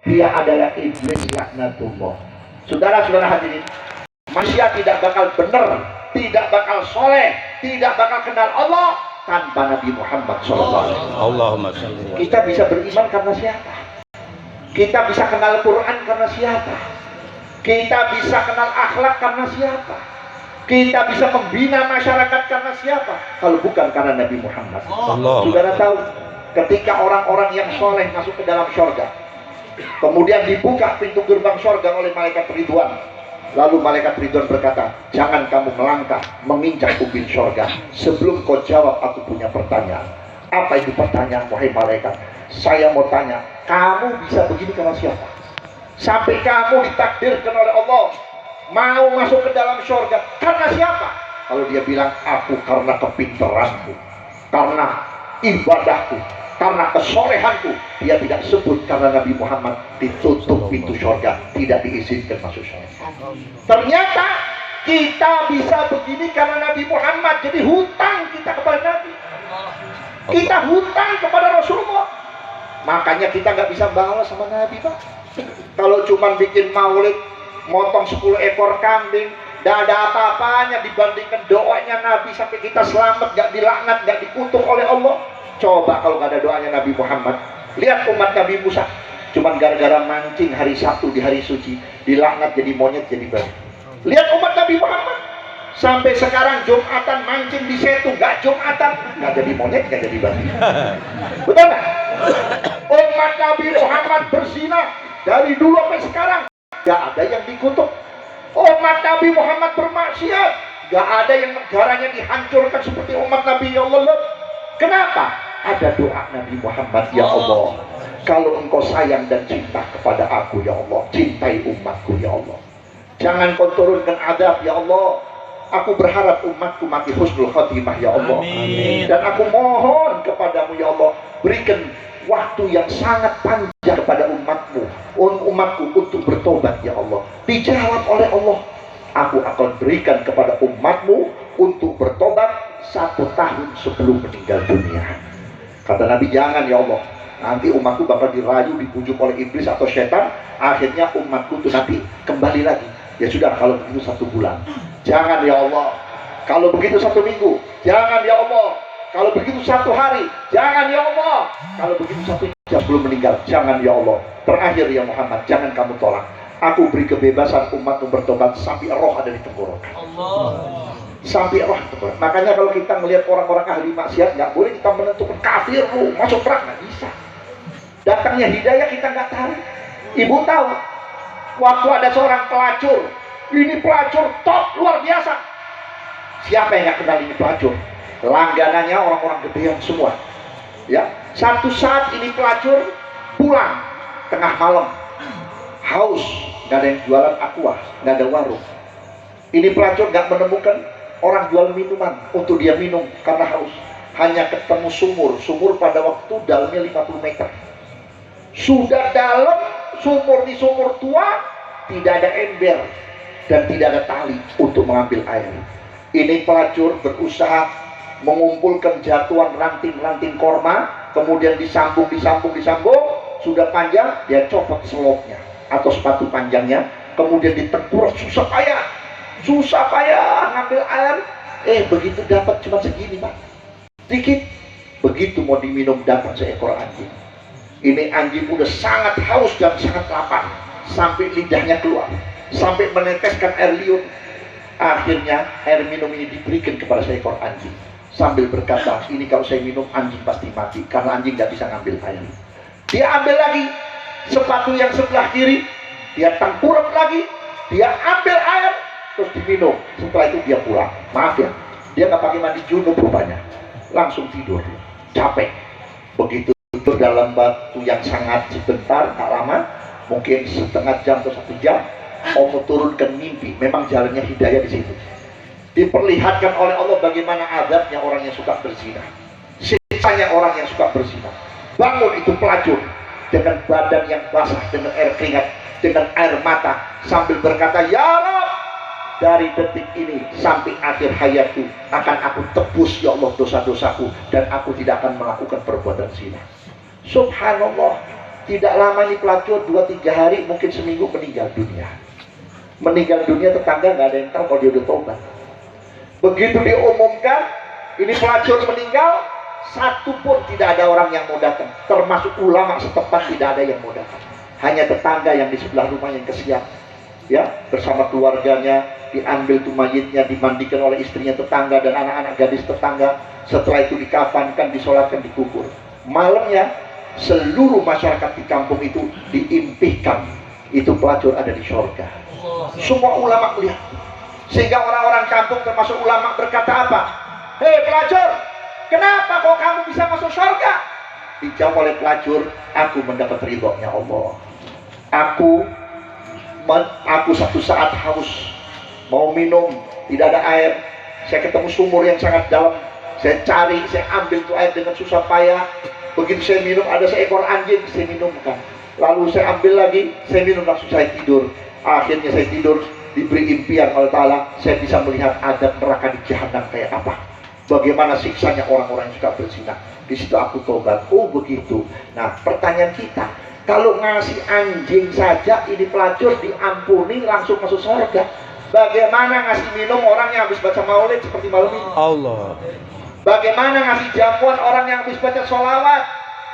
Dia adalah iblis laknatullah. Saudara-saudara hadirin, manusia tidak bakal benar, tidak bakal soleh, tidak bakal kenal Allah tanpa Nabi Muhammad SAW. Kita bisa beriman karena siapa? Kita bisa kenal Quran karena siapa? Kita bisa kenal akhlak karena siapa? Kita bisa membina masyarakat karena siapa? Kalau bukan karena Nabi Muhammad. Saudara tahu, ketika orang-orang yang soleh masuk ke dalam syurga, kemudian dibuka pintu gerbang syurga oleh malaikat Ridwan, lalu malaikat Ridwan berkata, jangan kamu melangkah menginjak ubin syurga sebelum kau jawab, aku punya pertanyaan. Apa itu pertanyaan, wahai malaikat? Saya mau tanya, kamu bisa begini karena siapa? Sampai kamu ditakdirkan oleh Allah mau masuk ke dalam syurga karena siapa? Kalau dia bilang, aku karena kepintaranku, karena ibadahku, karena kesolehanku, dia tidak sebut karena Nabi Muhammad, ditutup pintu syurga, tidak diizinkan masuk syurga. Ternyata kita bisa begini karena Nabi Muhammad. Jadi hutang kita kepada Nabi, kita hutang kepada Rasulullah. Makanya kita nggak bisa balas sama Nabi, Pak. Kalau cuma bikin maulid, motong 10 ekor kambing, tidak ada apa-apanya dibandingkan doanya Nabi sampai kita selamat, gak dilaknat, gak dikutuk oleh Allah. Coba kalau gak ada doanya Nabi Muhammad. Lihat umat Nabi Musa, cuman gara-gara mancing hari Sabtu di hari suci, dilaknat jadi monyet, jadi babi. Lihat umat Nabi Muhammad, sampai sekarang Jumatan mancing di Setu, gak Jumatan, gak jadi monyet, gak jadi babi. Betul gak? Umat Nabi Muhammad berzina dari dulu sampai sekarang, gak ada yang dikutuk. Umat Nabi Muhammad bermaksiat, gak ada yang negaranya dihancurkan seperti umat Nabi. Ya Allah, kenapa? Ada doa Nabi Muhammad, ya Allah, kalau engkau sayang dan cinta kepada aku, ya Allah, cintai umatku, ya Allah, jangan kau turunkan azab, ya Allah. Aku berharap umatku mati husnul khotimah, ya Allah. Amin. Dan aku mohon kepadamu, ya Allah, berikan waktu yang sangat panjang kepada umatmu, umatku untuk bertobat, ya Allah. Dijawab oleh Allah, aku akan berikan kepada umatmu untuk bertobat 1 tahun sebelum meninggal dunia. Kata Nabi, jangan ya Allah, nanti umatku bakal dirayu, dibujuk oleh iblis atau setan, akhirnya umatku itu nanti kembali lagi. Ya sudah, kalau begitu 1 bulan. Jangan ya Allah, kalau begitu 1 minggu. Jangan ya Allah, kalau begitu 1 hari. Jangan ya Allah, kalau begitu 1 jam belum meninggal. Jangan ya Allah. Terakhir ya Muhammad, jangan kamu tolak. Aku beri kebebasan umatmu bertobat sampai roh ada di tenggorokan. Sampai roh tenggorokan. Makanya kalau kita melihat orang-orang ahli maksiat, nggak boleh kita menentukan kafir lu masuk neraka, nggak bisa. Datangnya hidayah kita nggak tahu. Ibu tahu, waktu ada seorang pelacur, ini pelacur top luar biasa. Siapa yang nggak kenal ini pelacur? Langganannya orang-orang gedean semua. Ya, satu saat ini pelacur pulang tengah malam, haus, nggak ada yang jualan aqua, nggak ada warung. Ini pelacur nggak menemukan orang jual minuman untuk dia minum karena haus. Hanya ketemu sumur. Sumur pada waktu dalamnya 50 meter. Sudah dalam sumur, di sumur tua, tidak ada ember dan tidak ada tali untuk mengambil air. Ini pelacur berusaha mengumpulkan jatuhan ranting-ranting korma, kemudian disambung, sudah panjang, dia copot selopnya atau sepatu panjangnya, kemudian ditengkurap, susah payah ngambil air. Begitu dapat cuma segini, Pak, dikit. Begitu mau diminum, dapat seekor anjing. Ini anjing udah sangat haus dan sangat lapar, sampai lidahnya keluar, sampai meneteskan air liur. Akhirnya air minum ini diberikan kepada seekor anjing, sambil berkata, ini kalau saya minum anjing pasti mati, karena anjing nggak bisa ngambil air. Dia ambil lagi sepatu yang sebelah kiri, dia tengkurap lagi, dia ambil air, terus diminum. Setelah itu dia pulang. Maaf ya, dia nggak pakai mandi junub rupanya, langsung tidur, capek. Begitu dalam waktu yang sangat sebentar, tak lama, mungkin setengah jam atau 1 jam, Allah turunkan mimpi. Memang jalannya hidayah di situ. Diperlihatkan oleh Allah bagaimana azabnya orang yang suka berzina, siksanya orang yang suka berzina. Bangun itu pelacur dengan badan yang basah, dengan air keringat, dengan air mata, sambil berkata, ya Rabb, dari detik ini sampai akhir hayatku akan aku tebus ya Allah dosa-dosaku, dan aku tidak akan melakukan perbuatan zina. Subhanallah. Tidak lama ini pelacur 2-3 hari, mungkin seminggu meninggal dunia. Meninggal dunia tetangga nggak ada yang tahu kalau dia udah tobat. Begitu diumumkan ini pelacur meninggal, satu pun tidak ada orang yang mau datang, termasuk ulama setempat tidak ada yang mau datang. Hanya tetangga yang di sebelah rumah yang kesian, ya, bersama keluarganya diambil tuh mayitnya, dimandikan oleh istrinya tetangga dan anak-anak gadis tetangga. Setelah itu dikafankan, disolatkan, dikubur. Malamnya seluruh masyarakat di kampung itu diimpikan itu pelacur ada di surga. Semua ulama melihat, sehingga orang-orang kampung termasuk ulama berkata apa? Hei pelacur, kenapa kok kamu bisa masuk surga? Dijawab oleh pelacur, aku mendapat ridhonya Allah. Aku satu saat haus, mau minum, tidak ada air. Saya ketemu sumur yang sangat dalam, saya cari, saya ambil itu air dengan susah payah. Begitu saya minum, ada seekor anjing, saya minumkan. Lalu saya ambil lagi, saya minum, langsung saya tidur. Akhirnya saya tidur, diberi impian oleh Ta'ala, saya bisa melihat adab neraka di jahanam kayak apa, bagaimana siksanya orang-orang yang suka berzina. Di situ aku tobat. Oh begitu. Nah pertanyaan kita, kalau ngasih anjing saja ini pelacur diampuni langsung masuk surga, bagaimana ngasih minum orang yang habis baca maulid seperti malam ini? Allah. Bagaimana ngasih jamuan orang yang habis baca sholawat?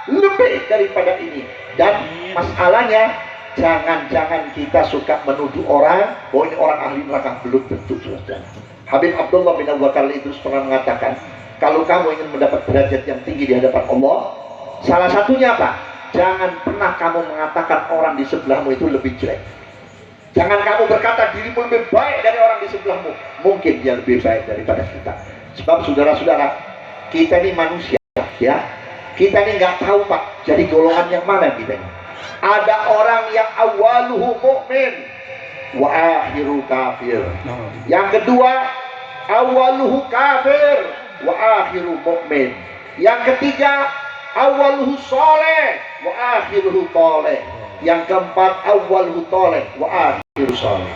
Lebih daripada ini. Dan masalahnya, jangan-jangan kita suka menuduh orang bahwa ini orang ahli neraka. Belum tentu, saudara. Habib Abdullah bin Abu Bakar Idrus pernah mengatakan, kalau kamu ingin mendapat derajat yang tinggi di hadapan Allah, salah satunya apa? Jangan pernah kamu mengatakan orang di sebelahmu itu lebih jelek. Jangan kamu berkata dirimu lebih baik dari orang di sebelahmu. Mungkin dia lebih baik daripada kita. Sebab saudara-saudara, kita ini manusia, ya. Kita ini nggak tahu Pak, jadi golongan yang mana kita ini. Ada orang yang awaluhu mu'min wa akhiru kafir. Yang kedua, awaluhu kafir wa akhiru mu'min. Yang ketiga, awaluhu soleh wa akhiruhu toleh. Yang keempat, awaluhu toleh wa akhiru soleh.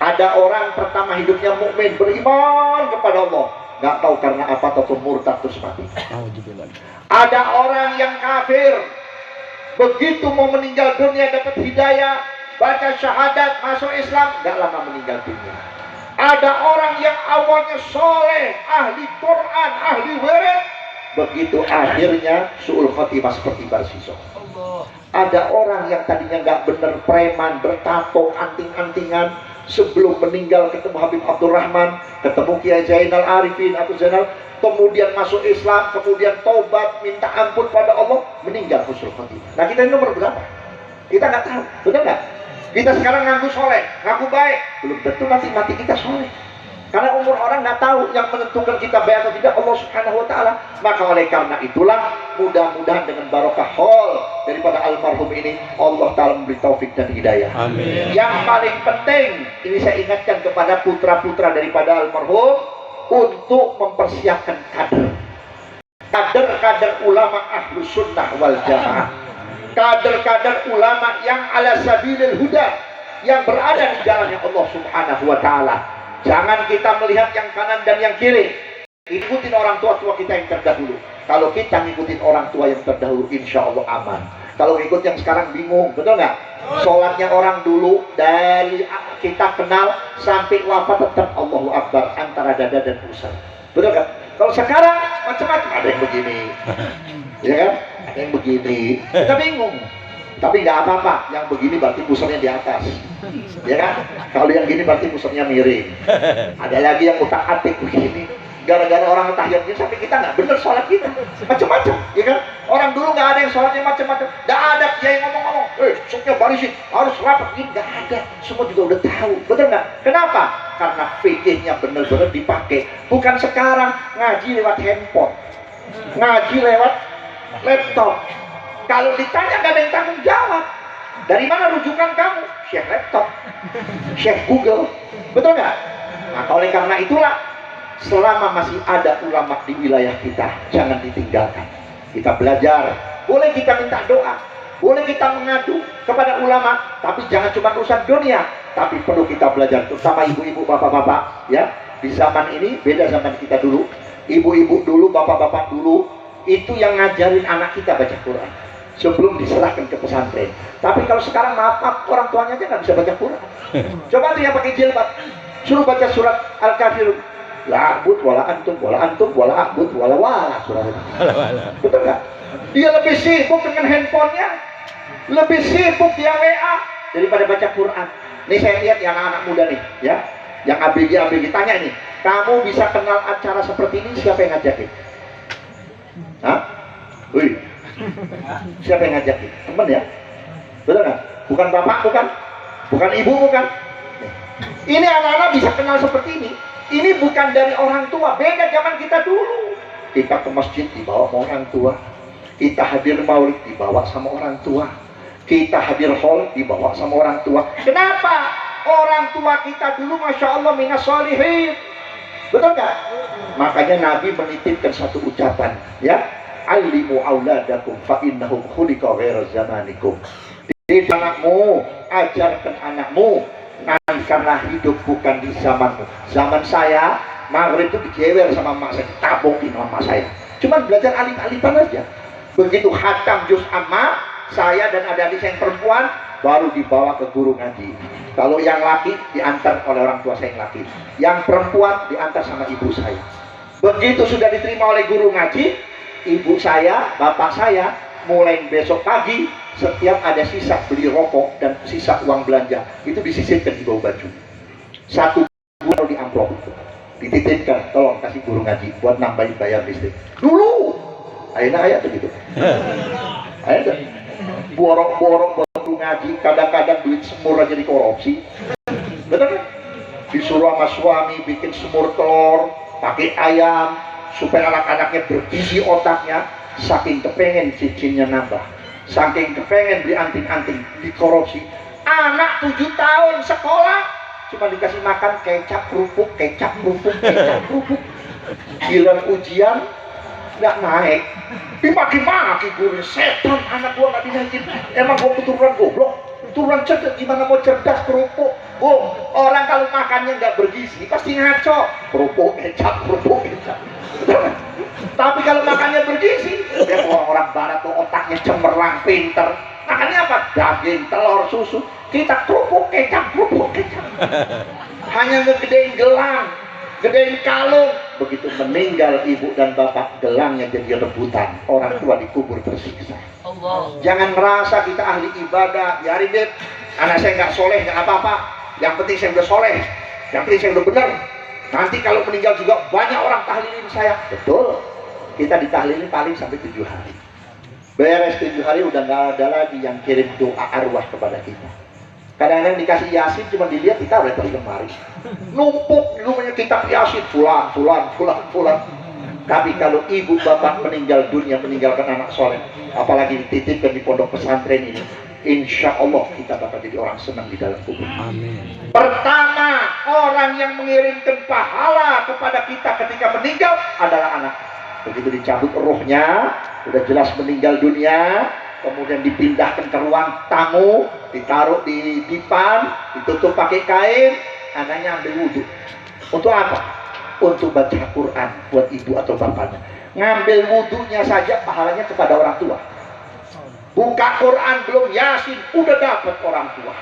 Ada orang pertama hidupnya mukmin, beriman kepada Allah, nggak tahu karena apa atau murtad terus mati. Ada orang yang kafir, begitu mau meninggal dunia dapat hidayah, baca syahadat, masuk Islam, nggak lama meninggal dunia. Ada orang yang awalnya soleh, ahli Quran, ahli wirid, begitu akhirnya su'ul khotimah seperti Barsiso. Ada orang yang tadinya nggak bener, preman, bertato, anting-antingan, sebelum meninggal ketemu Habib Abdurrahman, ketemu Kiai Zainal Arifin atau Zainal, kemudian masuk Islam, kemudian tobat, minta ampun pada Allah, meninggal husnul khotimah. Nah kita ini nomor berapa? Kita nggak tahu, betul nggak? Kita sekarang ngaku soleh, ngaku baik, belum tentu nanti mati kita soleh. Karena umur orang nggak tahu, yang menentukan kita baik atau tidak Allah Subhanahu Wa Taala. Maka oleh karena itulah, mudah-mudahan dengan barokah haul daripada almarhum ini, Allah Taala memberi taufik dan hidayah. Amin. Yang paling penting, ini saya ingatkan kepada putra-putra daripada almarhum, untuk mempersiapkan kader ulama ahlu sunnah wal jamaah, kader ulama yang ala sabilil huda, yang berada di jalannya Allah Subhanahu Wa Taala. Jangan kita melihat yang kanan dan yang kiri, ikutin orang tua kita yang terdahulu. Kalau kita ngikutin orang tua yang terdahulu, insya Allah aman. Kalau ikut yang sekarang bingung, betul nggak? Sholatnya orang dulu dari kita kenal sampai wafat tetap Allahu Akbar antara dada dan pusar, betul nggak? Kalau sekarang macam-macam, ada yang begini, ya kan? Ada yang begini, kita bingung. Tapi nggak apa-apa, yang begini berarti pusarnya di atas, ya kan? Kalau yang gini berarti pusarnya miring. Ada lagi yang utak-atik begini, gara-gara orang tahiyatnya sampai kita nggak bener sholat kita, macam-macam, ya kan? Orang dulu nggak ada yang sholatnya macam-macam, nggak ada kiai ngomong-ngomong, soknya barisin harus rapat, ini nggak ada, semua juga udah tahu, betul nggak? Kenapa? Karena fikihnya bener-bener dipakai, bukan sekarang ngaji lewat handphone, ngaji lewat laptop. Kalau ditanya nggak ada yang tanggung jawab. Dari mana rujukan kamu? Syekh laptop, Syekh Google, betul nggak? Nah, oleh karena itulah, selama masih ada ulama di wilayah kita, jangan ditinggalkan. Kita belajar, boleh kita minta doa, boleh kita mengadu kepada ulama, tapi jangan cuma urusan dunia, tapi perlu kita belajar, terutama ibu-ibu, bapak-bapak, ya. Di zaman ini beda zaman kita dulu. Ibu-ibu dulu, bapak-bapak dulu, itu yang ngajarin anak kita baca Quran. sebelum diserahkan ke pesantren. Tapi kalau sekarang maaf, orang tuanya aja nggak bisa baca Quran. Coba tuh yang pakai jilbab, suruh baca surat Al-Kafirun. La abud wala antum wala abud wala surat itu. Betul nggak? Dia lebih sibuk dengan handphonenya, lebih sibuk dia WA daripada baca Quran. Nih saya lihat yang anak muda nih, ya, yang ABG tanya nih, kamu bisa kenal acara seperti ini siapa yang ngajakin? Hah? Wih, siapa yang ngajakin? Temen ya? Betul nggak? Bukan bapak, bukan ibu, bukan. Ini anak-anak bisa kenal seperti ini. Ini bukan dari orang tua, beda zaman kita dulu. Kita ke masjid dibawa sama orang tua, kita hadir maulid dibawa sama orang tua, kita hadir hall dibawa sama orang tua. Kenapa? Orang tua kita dulu masya Allah minas sholihin. Betul nggak? Makanya Nabi menitipkan satu ucapan, ya, alimu auladakum fa innahum khuliqa ghaira zamanikum. Didik anakmu, ajarkan anakmu, nanti karena hidup bukan di zamanmu. Zaman saya maghrib itu dijewer sama emak saya, ditabungin sama emak saya. Cuman belajar alif-alifan aja. Begitu khatam juz amma, saya dan adik-adik saya yang perempuan baru dibawa ke guru ngaji. Kalau yang laki diantar oleh orang tua saya yang laki, yang perempuan diantar sama ibu saya. Begitu sudah diterima oleh guru ngaji, ibu saya, bapak saya mulai besok pagi setiap ada sisa beli rokok dan sisa uang belanja itu disisihkan di bawah baju. Satu bulan di amplop itu dititipkan, tolong kasih guru ngaji buat nambahin bayar listrik. Dulu ayat begitu. Ayat borong-borong guru ngaji, kadang-kadang duit semur aja dikorupsi. Betul kan? Disuruh sama suami bikin semur telur pakai ayam supaya anak-anaknya bergizi otaknya. Saking kepengen cincinnya nambah, saking kepengen beli anting-anting, dikorupsi. Anak 7 tahun sekolah cuma dikasih makan kecap kerupuk. Giliran ujian nggak naik, dimaki-maki guru. Setan, anak gua nggak dinaikin. Emang gua keturunan goblok, keturunan cerdas, gimana mau cerdas kerupuk? Oh, orang kalau makannya nggak bergizi pasti ngaco. Kerupuk kecap. Tapi kalau makannya bergizi, ya orang barat tuh otaknya cemerlang, pinter. Makannya apa? Daging, telur, susu. Kita kerupuk kecap. Hanya ngegedein gelang, gedein kalung. Begitu meninggal ibu dan bapak, gelangnya jadi rebutan. Orang tua dikubur tersiksa. Jangan merasa kita ahli ibadah. Ya Ridit, anak saya nggak soleh, nggak apa-apa. Yang penting saya udah soleh, yang penting saya udah benar. Nanti kalau meninggal juga banyak orang tahlilin saya. Betul, kita ditahlilin paling sampai 7 hari. Beres 7 hari udah nggak ada lagi yang kirim doa arwah kepada kita. Kadang-kadang dikasih yasin cuma dilihat kita udah di lemari. Numpuk di rumahnya kitab yasin, fulan. Tapi kalau ibu bapak meninggal dunia, meninggalkan anak soleh, apalagi dititipkan di pondok pesantren ini, insya Allah kita bakal jadi orang senang di dalam kubur. Amin. Pertama, orang yang mengirimkan pahala kepada kita ketika meninggal adalah anak. Begitu dicabut rohnya, sudah jelas meninggal dunia, kemudian dipindahkan ke ruang tamu, ditaruh di dipan, ditutup pakai kain, anaknya ambil wudhu. Untuk apa? Untuk baca Quran buat ibu atau bapaknya. Ngambil wudhunya saja pahalanya kepada orang tua. Buka Quran belum yasin udah dapat orang tua.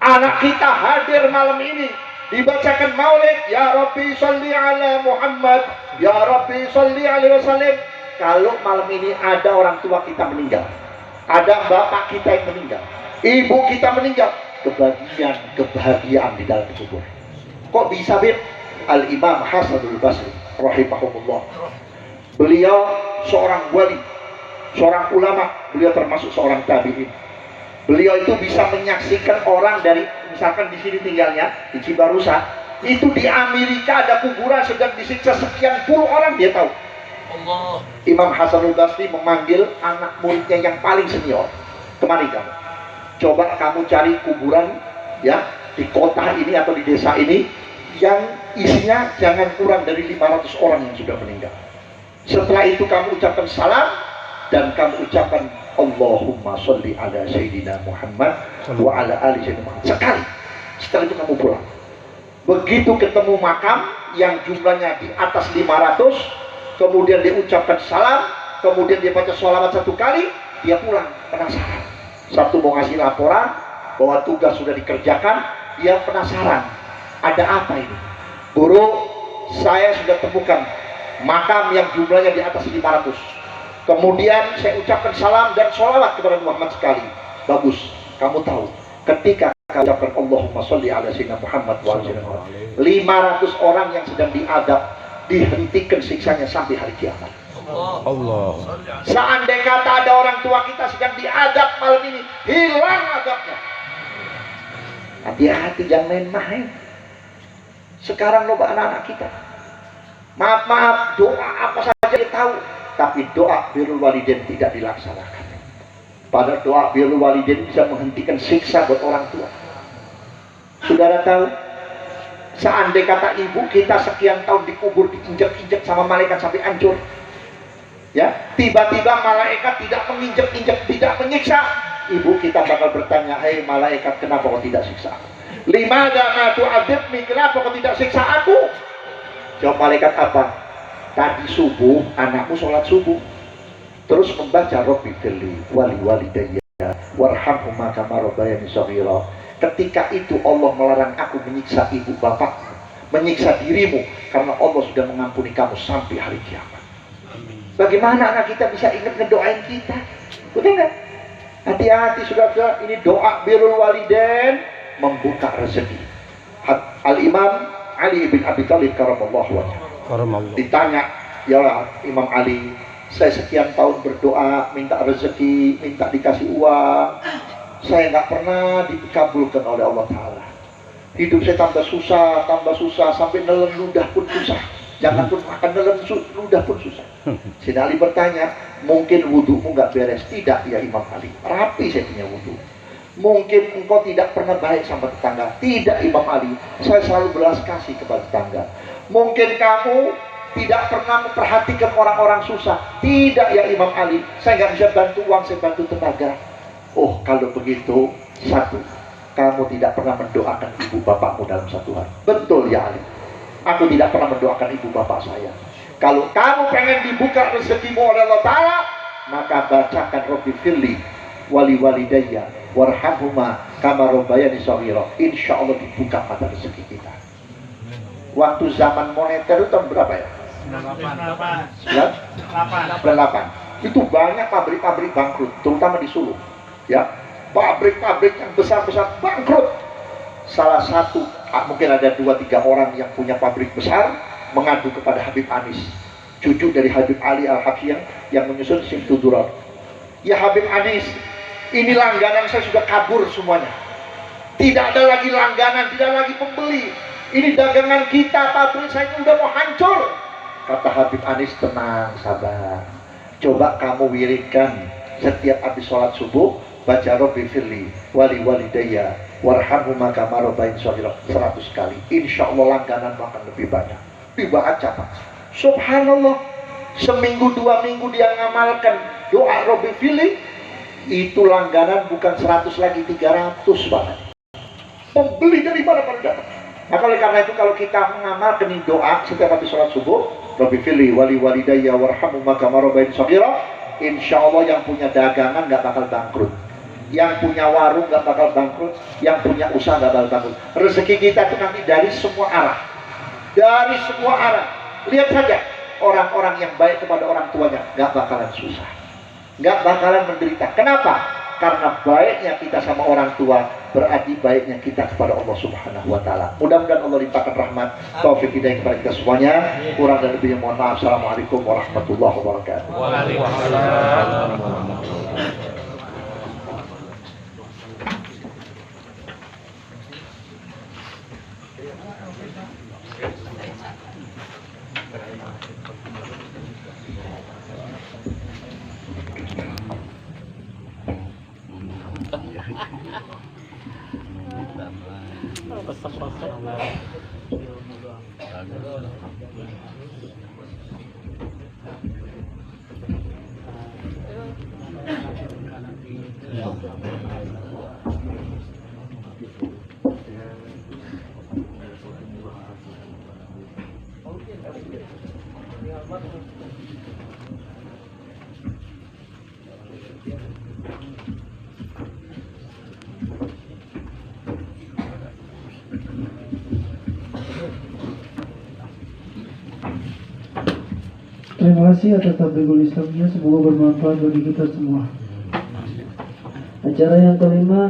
Anak kita hadir malam ini dibacakan maulid, ya Rabbi sholli ala Muhammad, ya Rabbi sholli alaihi wasallam. Kalau malam ini ada orang tua kita meninggal, ada bapak kita yang meninggal, ibu kita meninggal, kebahagiaan di dalam kubur. Kok bisa, Bib? Al-Imam Hasanul Basri rahimahullah, beliau seorang wali, seorang ulama, beliau termasuk seorang tabi'in. Beliau itu bisa menyaksikan orang dari, misalkan di sini tinggalnya di Cibarusa, itu di Amerika ada kuburan sedang disiksa sekian puluh orang, dia tahu. Allah. Imam Hasanul Basri memanggil anak muridnya yang paling senior, kemari kamu, coba kamu cari kuburan ya di kota ini atau di desa ini yang isinya jangan kurang dari 500 orang yang sudah meninggal. Setelah itu kamu ucapkan salam dan kamu ucapkan Allahumma sholli ala Sayyidina Muhammad wa ala ali Sayyidina Muhammad sekali. Setelah itu kamu pulang. Begitu ketemu makam yang jumlahnya di atas 500, kemudian dia ucapkan salam, kemudian dia baca sholawat 1 kali, dia pulang penasaran. Sabtu mau ngasih laporan bahwa tugas sudah dikerjakan, dia penasaran, ada apa ini? Guru, saya sudah temukan makam yang jumlahnya di atas 500. Kemudian saya ucapkan salam dan sholawat kepada Muhammad sekali. Bagus, kamu tahu ketika kamu ucapkan Allahumma sholli ala sayyidina Muhammad wa ala 500 orang yang sedang diadab dihentikan siksanya sampai hari kiamat. Allah. Seandainya kata ada orang tua kita sedang diadab malam ini, hilang adabnya. Hati-hati, jangan main-main. Sekarang loba anak-anak kita, maaf, doa apa saja dia tahu, tapi doa birrul walidain tidak dilaksanakan. Padahal doa birrul walidain bisa menghentikan siksa buat orang tua. Saudara tahu, seandainya kata ibu kita sekian tahun dikubur, diinjak-injak sama malaikat sampai hancur, ya, tiba-tiba malaikat tidak menginjak-injak, tidak menyiksa, ibu kita bakal bertanya, hei malaikat, kenapa kau tidak siksa aku? Limadha ma tu'adzibni, kenapa kau tidak siksa aku? Jawab malaikat apa? Tadi subuh anakmu sholat subuh, terus membaca Rabbi firli wali walidayya warhamhuma kama rabbayani shaghira. Ketika itu Allah melarang aku menyiksa ibu bapak, menyiksa dirimu, karena Allah sudah mengampuni kamu sampai hari kiamat. Bagaimana anak kita bisa ingat ngedoain kita? Betul nggak? Hati-hati saudara, ini doa birrul walidain membuka rezeki. Al-Imam Ali bin Abi Thalib karamallahu wajhahu ditanya, ya Imam Ali, saya sekian tahun berdoa minta rezeki, minta dikasih uang, saya nggak pernah dikabulkan oleh Allah Ta'ala. Hidup saya tambah susah, sampai nelen ludah pun susah. Jangan pun makan nelen ludah pun susah. Sayyidina Ali bertanya, mungkin wudhumu nggak beres? Tidak ya Imam Ali, rapi saya punya wudhu. Mungkin engkau tidak pernah baik sama tetangga? Tidak Imam Ali, saya selalu belas kasih kepada tetangga. Mungkin kamu tidak pernah memperhatikan orang-orang susah? Tidak ya Imam Ali, saya nggak bisa bantu uang, saya bantu tenaga. Oh, kalau begitu, satu, kamu tidak pernah mendoakan ibu bapakmu dalam satu hari. Betul ya Ali, aku tidak pernah mendoakan ibu bapak saya. Kalau kamu pengen dibuka rezekimu oleh Allah Ta'ala, maka bacakan Rabbi firli wali walidayya warhamhuma kama rabbayani shaghira. Insya Allah dibuka mata rezeki kita. Waktu zaman moneter itu tahun berapa ya? 98. Itu banyak pabrik-pabrik bangkrut, terutama di Solo. Ya, pabrik-pabrik yang besar-besar bangkrut. Salah satu, mungkin ada 2-3 orang yang punya pabrik besar mengadu kepada Habib Anis, cucu dari Habib Ali Al-Habsyi yang menyusun Simtud Durar. Ya Habib Anis, ini langganan saya sudah kabur semuanya. Tidak ada lagi langganan, tidak lagi pembeli. Ini dagangan kita, pabrik saya ini udah mau hancur. Kata Habib Anis, tenang, sabar. Coba kamu wiridkan setiap habis sholat subuh, baca Rabbi firli wali walidayya warhamhuma kama rabbayani shaghira 100 kali. Insya Allah langganan akan lebih banyak. Dibaca Pak. Subhanallah, seminggu 2 minggu dia ngamalkan doa Rabbi firli, itu langganan bukan 100 lagi, 300 banget. Pembeli dari mana-mana datang. Nah, oleh karena itu kalau kita mengamalkan doa setiap habis sholat subuh, Rabbi firli wali walidayya warhamhuma kama rabbayani shaghira, insya Allah yang punya dagangan nggak bakal bangkrut, yang punya warung nggak bakal bangkrut, yang punya usaha nggak bakal bangkrut. Rezeki kita itu nanti dari semua arah, dari semua arah. Lihat saja orang-orang yang baik kepada orang tuanya nggak bakalan susah, nggak bakalan menderita. Kenapa? Karena baiknya kita sama orang tua berarti baiknya kita kepada Allah Subhanahu wa Ta'ala. Mudah-mudahan Allah limpahkan rahmat, taufik hidayah kepada kita semuanya. Kurang dan lebihnya mohon maaf. Assalamualaikum warahmatullahi wabarakatuh. Waalaikumsalam. Yeah. Terima kasih atas tabligul Islamnya, semoga bermanfaat bagi kita semua. Acara yang kelima,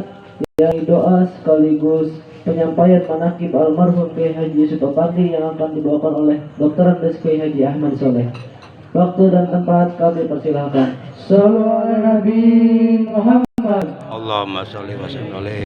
yang doa sekaligus penyampaian manaqib almarhum Kiai Haji Yusuf Papandi yang akan dibawakan oleh Dr. Andes Kiai Haji Ahmad Soleh. Waktu dan tempat kami persilahkan. Sallallahu alaihi Nabi Muhammad. Allahumma sholli wa sallim alaihi.